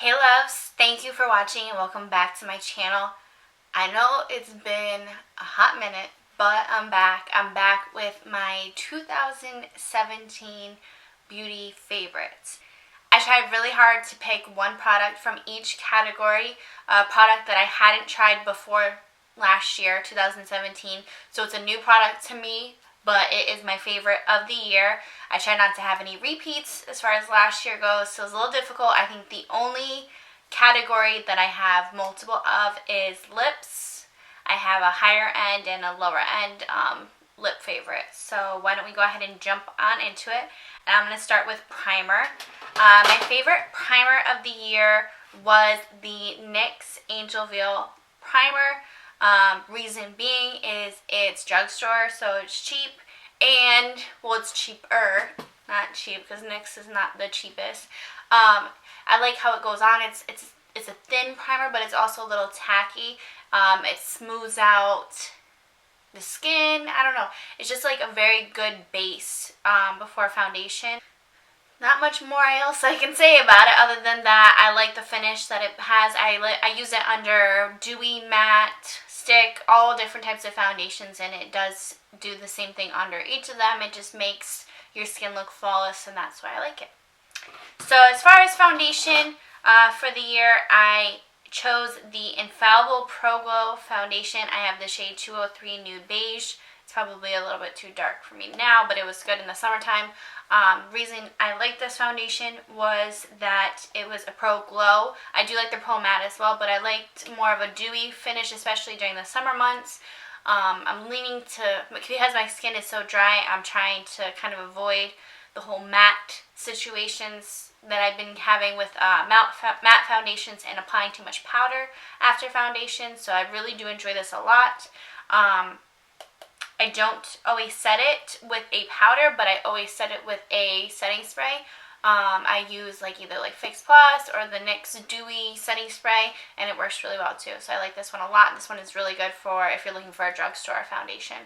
Hey loves, thank you for watching and welcome back to my channel. I know it's been a hot minute, but I'm back. I'm back with my 2017 beauty favorites. I tried really hard to pick one product from each category, a product that I hadn't tried before last year, 2017. So it's a new product to me, but it is my favorite of the year. I try not to have any repeats as far as last year goes, so it's a little difficult. I think the only category that I have multiple of is lips. I have a higher end and a lower end lip favorite. So why don't we go ahead and jump on into it. And I'm going to start with primer. My favorite primer of the year was the NYX Angel Veil primer. Reason being is it's drugstore, so it's cheap, and well, it's cheaper, not cheap, because NYX is not the cheapest. I like how it goes on. It's a thin primer, but it's also a little tacky. It smooths out the skin. I don't know. It's just like a very good base before foundation. Not much more else I can say about it other than that I like the finish that it has. I use it under dewy, matte, stick, all different types of foundations, and it does do the same thing under each of them. It just makes your skin look flawless, and that's why I like it. So as far as foundation for the year, I chose the Infallible Pro Glow foundation. I have the shade 203 Nude Beige. It's probably a little bit too dark for me now, but it was good in the summertime. Reason I like this foundation was that it was a Pro Glow. I do like the Pro Matte as well, but I liked more of a dewy finish, especially during the summer months. I'm leaning to, because my skin is so dry, I'm trying to kind of avoid the whole matte situations that I've been having with matte foundations and applying too much powder after foundation. So I really do enjoy this a lot. I don't always set it with a powder, but I always set it with a setting spray. I use either Fix Plus or the NYX Dewy setting spray, and it works really well too. So I like this one a lot. This one is really good for if you're looking for a drugstore foundation.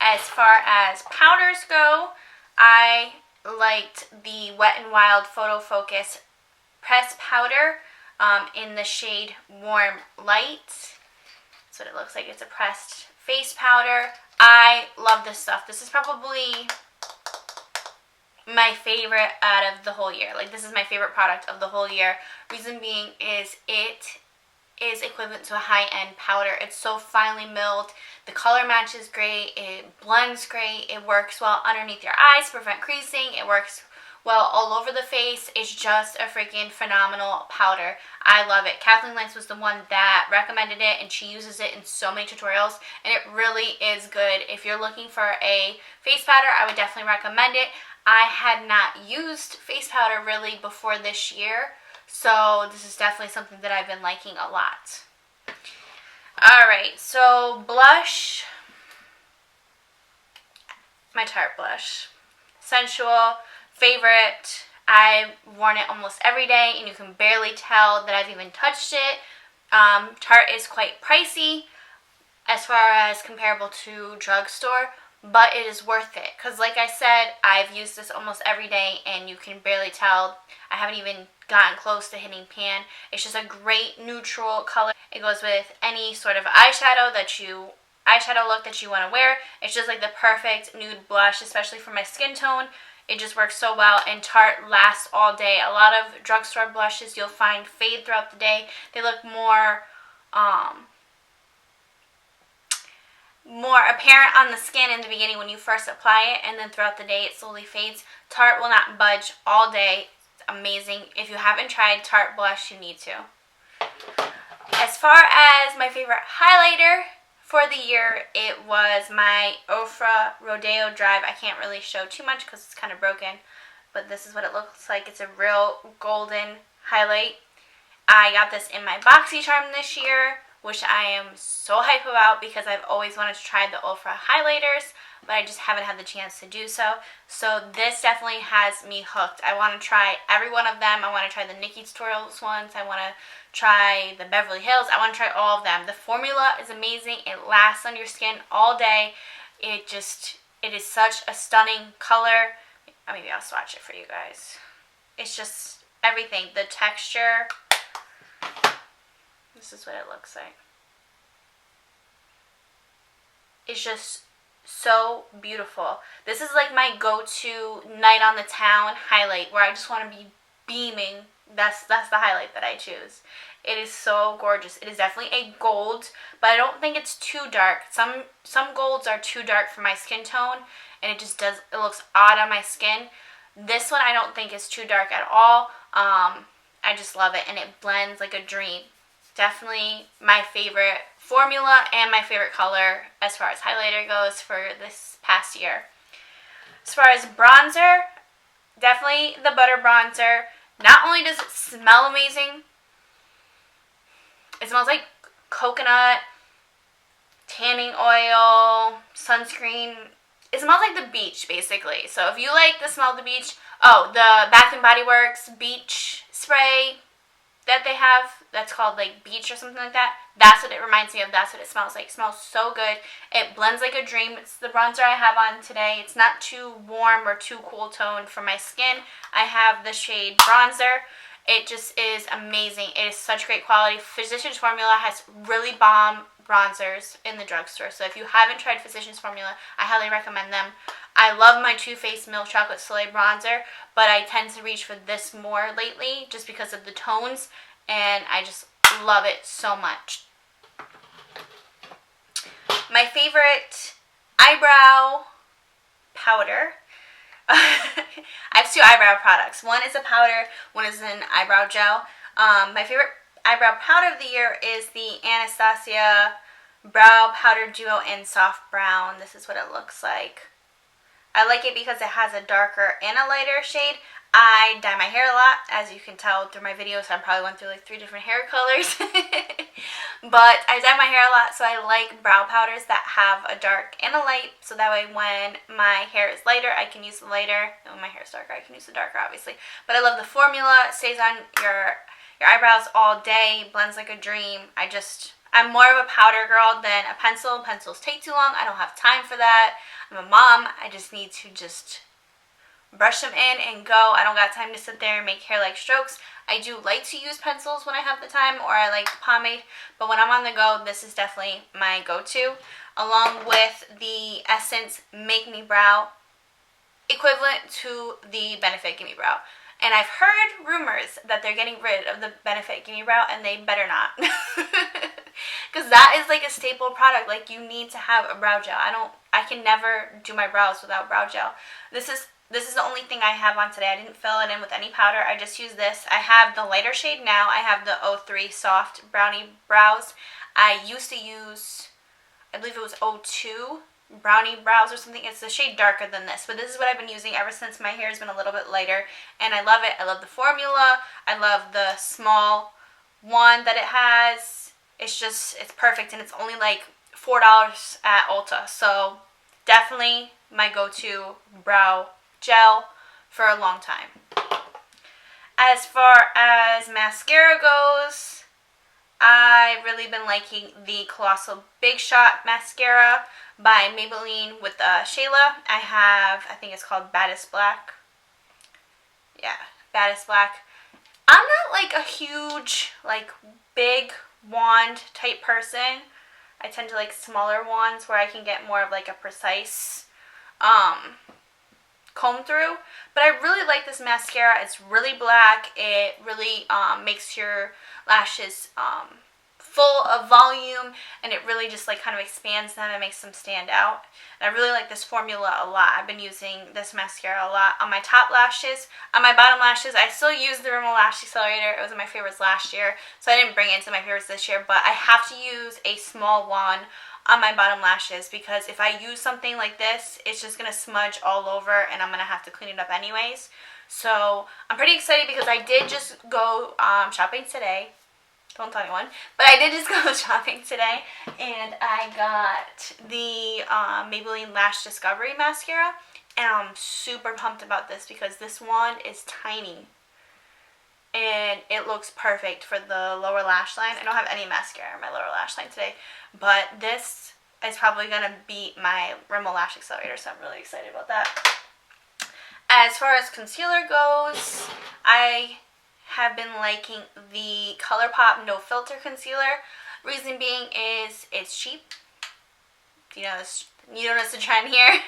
As far as powders go, I liked the Wet n Wild Photo Focus Press Powder in the shade Warm Light. That's what it looks like. It's a pressed face powder. I love this stuff. This is probably my favorite out of the whole year. This is my favorite product of the whole year. Reason being is it is equivalent to a high-end powder. It's so finely milled. The color matches great. It blends great. It works well underneath your eyes to prevent creasing. It works well all over the face. It's just a freaking phenomenal powder. I love it. Kathleen Lance was the one that recommended it, and she uses it in so many tutorials, and it really is good. If you're looking for a face powder, I would definitely recommend it. I had not used face powder really before this year, so this is definitely something that I've been liking a lot. Alright, so blush. My Tarte blush. Sensual. Favorite. I've worn it almost every day, and you can barely tell that I've even touched it. Tarte is quite pricey as far as comparable to drugstore, but it is worth it because, like I said, I've used this almost every day, and you can barely tell. I haven't even gotten close to hitting pan. It's just a great neutral color. It goes with any sort of eyeshadow look that you want to wear. It's just like the perfect nude blush, especially for my skin tone. It just works so well, and Tarte lasts all day. A lot of drugstore blushes you'll find fade throughout the day. They look more apparent on the skin in the beginning when you first apply it, and then throughout the day it slowly fades. Tarte will not budge all day. It's amazing. If you haven't tried Tarte blush, you need to. As far as my favorite highlighter for the year, it was my Ofra Rodeo Drive. I can't really show too much because it's kind of broken, but this is what it looks like. It's a real golden highlight. I got this in my BoxyCharm this year, which I am so hype about because I've always wanted to try the Ofra highlighters, but I just haven't had the chance to do so. So this definitely has me hooked. I want to try every one of them. I want to try the NikkieTutorials ones. I want to try the Beverly Hills. I want to try all of them. The formula is amazing. It lasts on your skin all day. It is such a stunning color. Maybe I'll swatch it for you guys. It's just everything. The texture. This is what it looks like. It's just so beautiful. This is like my go-to night on the town highlight where I just want to be beaming. That's the highlight that I choose. It is so gorgeous. It is definitely a gold, but I don't think it's too dark. Some golds are too dark for my skin tone, and it looks odd on my skin. This one I don't think is too dark at all. I just love it, and it blends like a dream. Definitely my favorite formula and my favorite color as far as highlighter goes for this past year. As far as bronzer, definitely the Butter Bronzer. Not only does it smell amazing, it smells like coconut, tanning oil, sunscreen. It smells like the beach, basically. So if you like the smell of the beach, the Bath & Body Works beach spray that they have, that's called like beach or something like that. That's what it reminds me of. That's what it smells like. It smells so good. It blends like a dream. It's the bronzer I have on today. It's not too warm or too cool toned for my skin. I have the shade Bronzer. It just is amazing. It is such great quality. Physicians Formula has really bomb bronzers in the drugstore. So if you haven't tried Physicians Formula, I highly recommend them. I love my Too Faced Milk Chocolate Soleil bronzer, but I tend to reach for this more lately just because of the tones, and I just love it so much. My favorite eyebrow powder. I have two eyebrow products. One is a powder, one is an eyebrow gel. My favorite eyebrow powder of the year is the Anastasia Brow Powder Duo in Soft Brown. This is what it looks like. I like it because it has a darker and a lighter shade. I dye my hair a lot, as you can tell through my videos. I probably went through like 3 different hair colors. But I dye my hair a lot, so I like brow powders that have a dark and a light, so that way when my hair is lighter, I can use the lighter. And when my hair is darker, I can use the darker, obviously. But I love the formula. It stays on your eyebrows all day, blends like a dream. I'm more of a powder girl than a pencil. Pencils take too long. I don't have time for that. I'm a mom. I just need to brush them in and go. I don't got time to sit there and make hair-like strokes. I do like to use pencils when I have the time, or I like pomade, but when I'm on the go, this is definitely my go-to, along with the Essence Make Me Brow, equivalent to the Benefit Gimme Brow. And I've heard rumors that they're getting rid of the Benefit Gimme Brow, and they better not. Because that is like a staple product. Like, you need to have a brow gel. I can never do my brows without brow gel. This is the only thing I have on today. I didn't fill it in with any powder. I just used this. I have the lighter shade now. I have the 03 Soft Brownie Brows. I used to use, I believe it was 02 Brownie Brows or something. It's a shade darker than this, but this is what I've been using ever since my hair has been a little bit lighter, and I love it. I love the formula. I love the small one that it has. It's perfect, and it's only like $4 at Ulta, so definitely my go-to brow gel for a long time. As far as mascara goes, I've really been liking the Colossal Big Shot mascara by Maybelline with Shayla. I think it's called Baddest Black. Yeah, Baddest Black. I'm not like a huge, like, big wand type person. I tend to like smaller wands where I can get more of like a precise comb through, but I really like this mascara. It's really black. It really makes your lashes full of volume, and it really just like kind of expands them and makes them stand out. And I really like this formula a lot. I've been using this mascara a lot on my top lashes. On my bottom lashes, I still use the Rimmel Lash Accelerator. It was in my favorites last year, so I didn't bring it into my favorites this year, but I have to use a small wand on my bottom lashes, because if I use something like this, it's just going to smudge all over, and I'm going to have to clean it up anyways. So I'm pretty excited because I did just go shopping today. Don't tell anyone, but I did just go shopping today, and I got the Maybelline Lash Discovery Mascara, and I'm super pumped about this because this wand is tiny, and it looks perfect for the lower lash line. I don't have any mascara in my lower lash line today, but this is probably going to beat my Rimmel Lash Accelerator, so I'm really excited about that. As far as concealer goes, I have been liking the ColourPop No Filter Concealer. Reason being is it's cheap. You notice the trend here.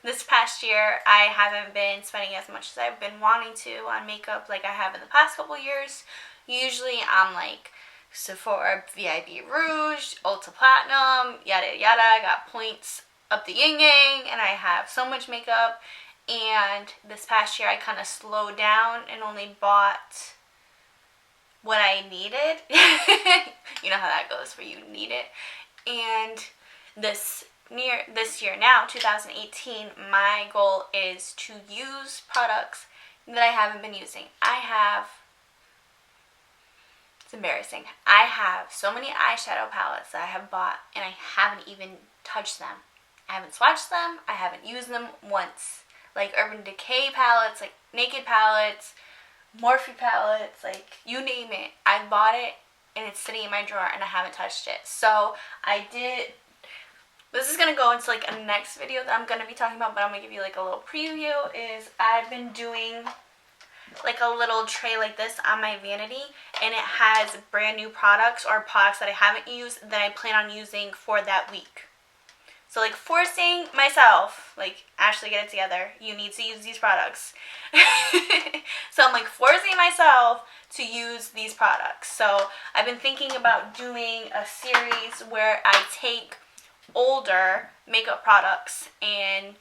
This past year, I haven't been spending as much as I've been wanting to on makeup like I have in the past couple years. Usually, I'm like Sephora VIB Rouge, Ulta Platinum, yada yada. I got points up the yin yang, and I have so much makeup. And this past year, I kind of slowed down and only bought what I needed. You know how that goes, where you need it. And this year now, 2018, my goal is to use products that I haven't been using. It's embarrassing. I have so many eyeshadow palettes that I have bought, and I haven't even touched them. I haven't swatched them. I haven't used them once. Like Urban Decay palettes, like Naked palettes, Morphe palettes, like you name it. I bought it, and it's sitting in my drawer, and I haven't touched it. So I did. This is going to go into like a next video that I'm going to be talking about, but I'm going to give you like a little preview. I've been doing like a little tray like this on my vanity, and it has brand new products or products that I haven't used that I plan on using for that week. So like forcing myself, like, Ashley, get it together. You need to use these products. So I'm like forcing myself to use these products. So I've been thinking about doing a series where I take older makeup products and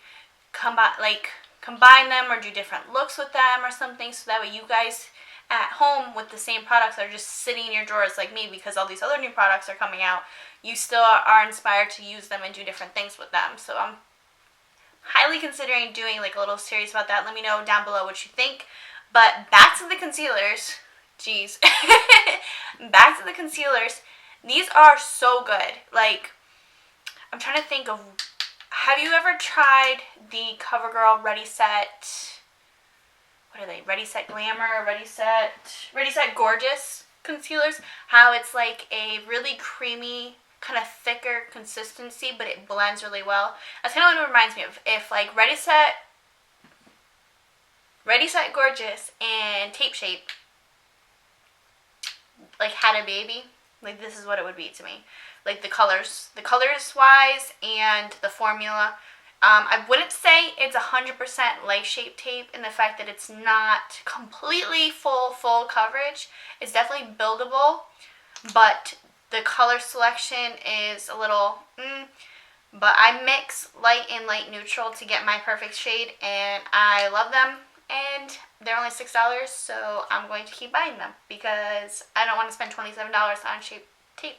combine them or do different looks with them or something, so that way you guys at home with the same products that are just sitting in your drawers like me, because all these other new products are coming out, you still are inspired to use them and do different things with them. So I'm highly considering doing like a little series about that. Let me know down below what you think. But back to the concealers. Jeez. Back to the concealers. These are so good. Like, I'm trying to think of, have you ever tried the CoverGirl Ready Set, what are they, Ready Set Glamour, Ready Set Gorgeous concealers? How it's like a really creamy, kind of thicker consistency, but it blends really well. That's kind of what it reminds me of. If like Ready Set Gorgeous and Tape Shape like had a baby, like this is what it would be to me. Like the colors wise and the formula. I wouldn't say it's 100% Life Shape tape in the fact that it's not completely full coverage. It's definitely buildable, but the color selection is a little but I mix light and light neutral to get my perfect shade, and I love them, and they're only $6, so I'm going to keep buying them because I don't want to spend $27 on Shape tape.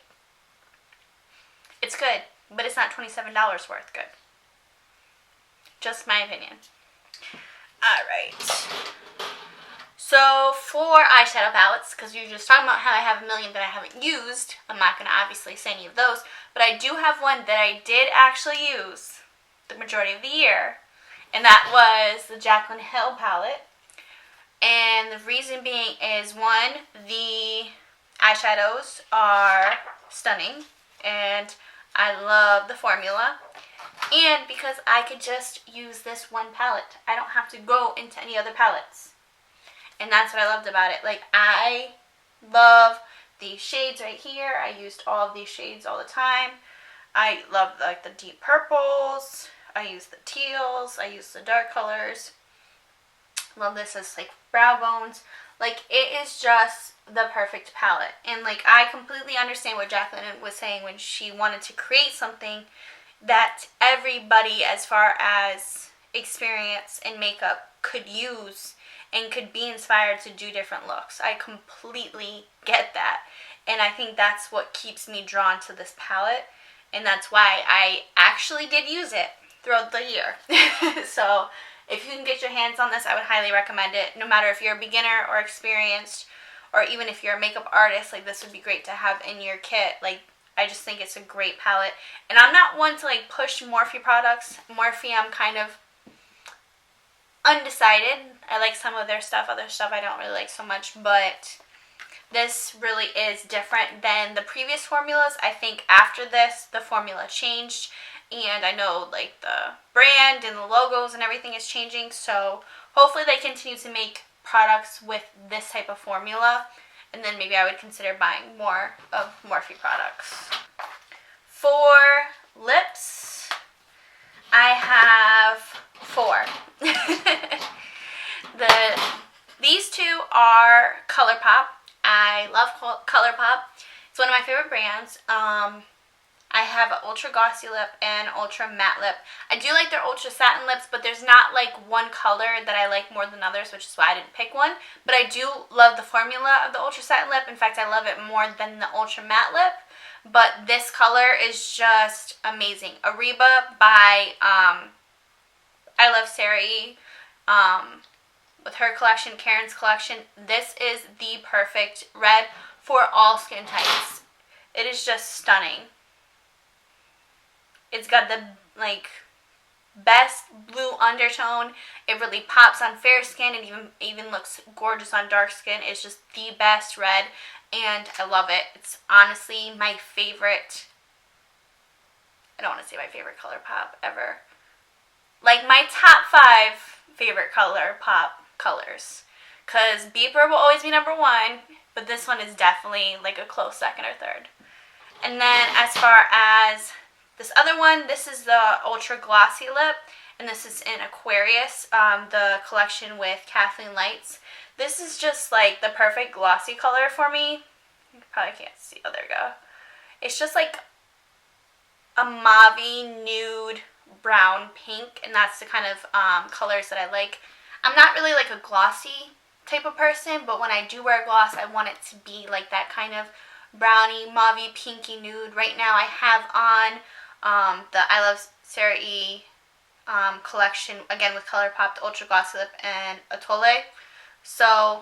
It's good, but it's not $27 worth good. Just my opinion. Alright. So for eyeshadow palettes, because you're just talking about how I have a million that I haven't used, I'm not going to obviously say any of those, but I do have one that I did actually use the majority of the year, and that was the Jaclyn Hill palette. And the reason being is, one, the eyeshadows are stunning, and I love the formula, and because I could just use this one palette. I don't have to go into any other palettes. And that's what I loved about it. Like, I love these shades right here. I used all of these shades all the time. I love like the deep purples. I use the teals. I use the dark colors. Love this as like brow bones. Like, it is just the perfect palette. And like, I completely understand what Jaclyn was saying when she wanted to create something that everybody, as far as experience in makeup, could use and could be inspired to do different looks. I completely get that. And I think that's what keeps me drawn to this palette. And that's why I actually did use it throughout the year. So if you can get your hands on this, I would highly recommend it. No matter if you're a beginner or experienced, or even if you're a makeup artist, like this would be great to have in your kit. Like, I just think it's a great palette. And I'm not one to like push Morphe products. Morphe, I'm kind of undecided. I like some of their stuff. Other stuff I don't really like so much. But this really is different than the previous formulas. I think after this, the formula changed. And I know like the brand and the logos and everything is changing. So hopefully they continue to make products with this type of formula, and then maybe I would consider buying more of Morphe products. For lips, I have 4. These two are ColourPop. I love ColourPop. It's one of my favorite brands. I have an ultra glossy lip and ultra matte lip. I do like their ultra satin lips, but there's not like one color that I like more than others, which is why I didn't pick one. But I do love the formula of the ultra satin lip. In fact, I love it more than the ultra matte lip. But this color is just amazing. Ariba by I Love Sarah with her collection, Karen's collection. This is the perfect red for all skin types. It is just stunning. It's got the like best blue undertone. It really pops on fair skin. It even looks gorgeous on dark skin. It's just the best red, and I love it. It's honestly my favorite. I don't want to say my favorite ColourPop ever. Like my top 5 favorite ColourPop colors, because Beeper will always be number 1, but this one is definitely like a close second or third. And then as far as this other one, this is the ultra glossy lip, and this is in Aquarius, the collection with Kathleen Lights. This is just like the perfect glossy color for me. You probably can't see. Oh, there we go. It's just like a mauve nude brown pink, and that's the kind of colors that I like. I'm not really like a glossy type of person, but when I do wear gloss, I want it to be like that kind of brownie, mauve, pinky nude. Right now I have on the I Love Sarah E collection, again with ColourPop, the Ultra Glossy Lip and Atole. So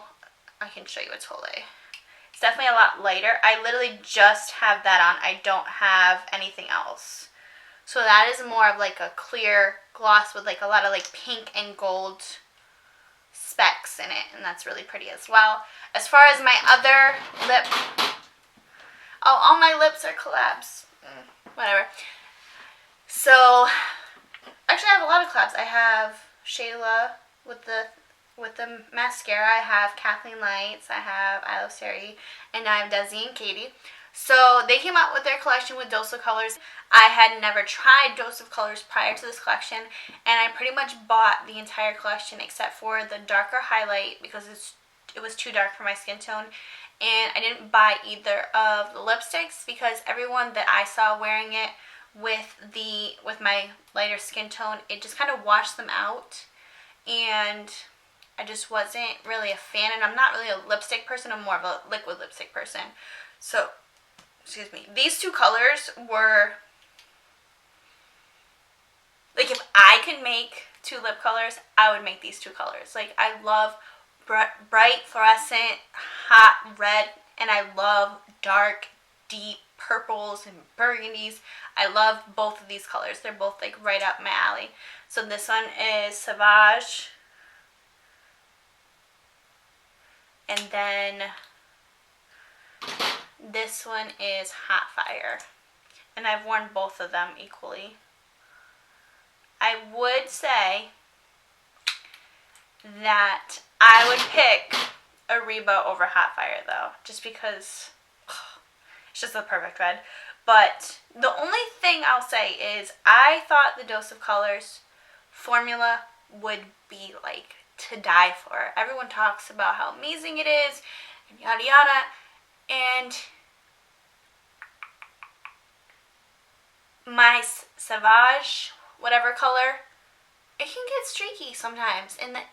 I can show you Atole. It's definitely a lot lighter. I literally just have that on. I don't have anything else. So that is more of like a clear gloss with like a lot of like pink and gold specks in it, and that's really pretty as well. As far as my other lip, oh, all my lips are collabs. Whatever. So, actually I have a lot of collabs. I have Shayla with the mascara. I have Kathleen Lights. I have I Love Sarah, and I have Desi and Katie. So they came out with their collection with Dose of Colors. I had never tried Dose of Colors prior to this collection, and I pretty much bought the entire collection except for the darker highlight because it was too dark for my skin tone. And I didn't buy either of the lipsticks because everyone that I saw wearing it with my lighter skin tone, it just kind of washed them out, and I just wasn't really a fan. And I'm not really a lipstick person. I'm more of a liquid lipstick person. So, excuse me. These two colors were like, if I could make 2 lip colors, I would make these 2 colors. Like, I love bright fluorescent hot red, and I love dark deep purples and burgundies. I love both of these colors. They're both like right up my alley. So this one is Sauvage, and then this one is Hot Fire, and I've worn both of them equally. I would say that I would pick Ariba over Hot Fire though, just because it's just the perfect red. But the only thing I'll say is I thought the Dose of Colors formula would be like to die for. Everyone talks about how amazing it is and yada yada, and my Sauvage, whatever color, it can get streaky sometimes, and that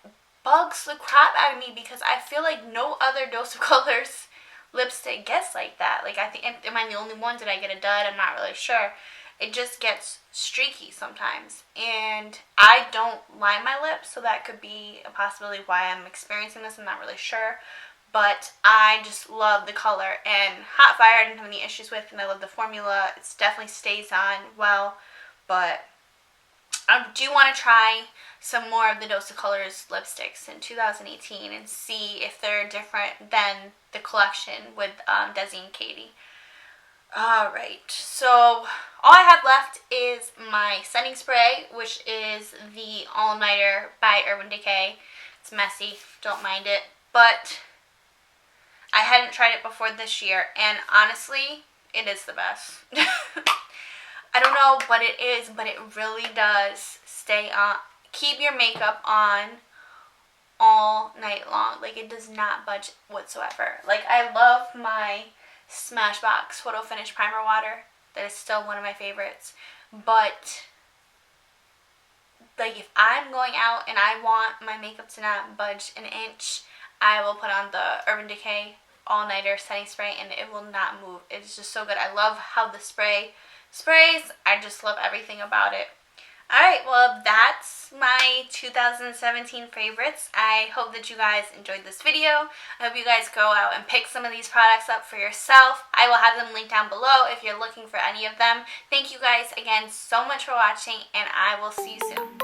bugs the crap out of me because I feel like no other Dose of Colors lipstick gets like that. Like, I think, am I the only one? Did I get a dud? I'm not really sure. It just gets streaky sometimes, and I don't line my lips, so that could be a possibility why I'm experiencing this. I'm not really sure, but I just love the color, and Hot Fire I didn't have any issues with, and I love the formula. It definitely stays on well, but I do want to try some more of the Dose of Colors lipsticks in 2018 and see if they're different than the collection with Desi and Katie. Alright, so all I have left is my setting spray, which is the All Nighter by Urban Decay. It's messy. Don't mind it. But I hadn't tried it before this year, and honestly, it is the best. I don't know what it is, but it really does stay on. Keep your makeup on all night long. Like, it does not budge whatsoever. Like, I love my Smashbox Photo Finish Primer Water. That is still one of my favorites. But, like, if I'm going out and I want my makeup to not budge an inch, I will put on the Urban Decay All-Nighter Setting Spray, and it will not move. It's just so good. I love how the spray sprays. I just love everything about it. Alright, well, that's my 2017 favorites. I hope that you guys enjoyed this video. I hope you guys go out and pick some of these products up for yourself. I will have them linked down below if you're looking for any of them. Thank you guys again so much for watching, and I will see you soon.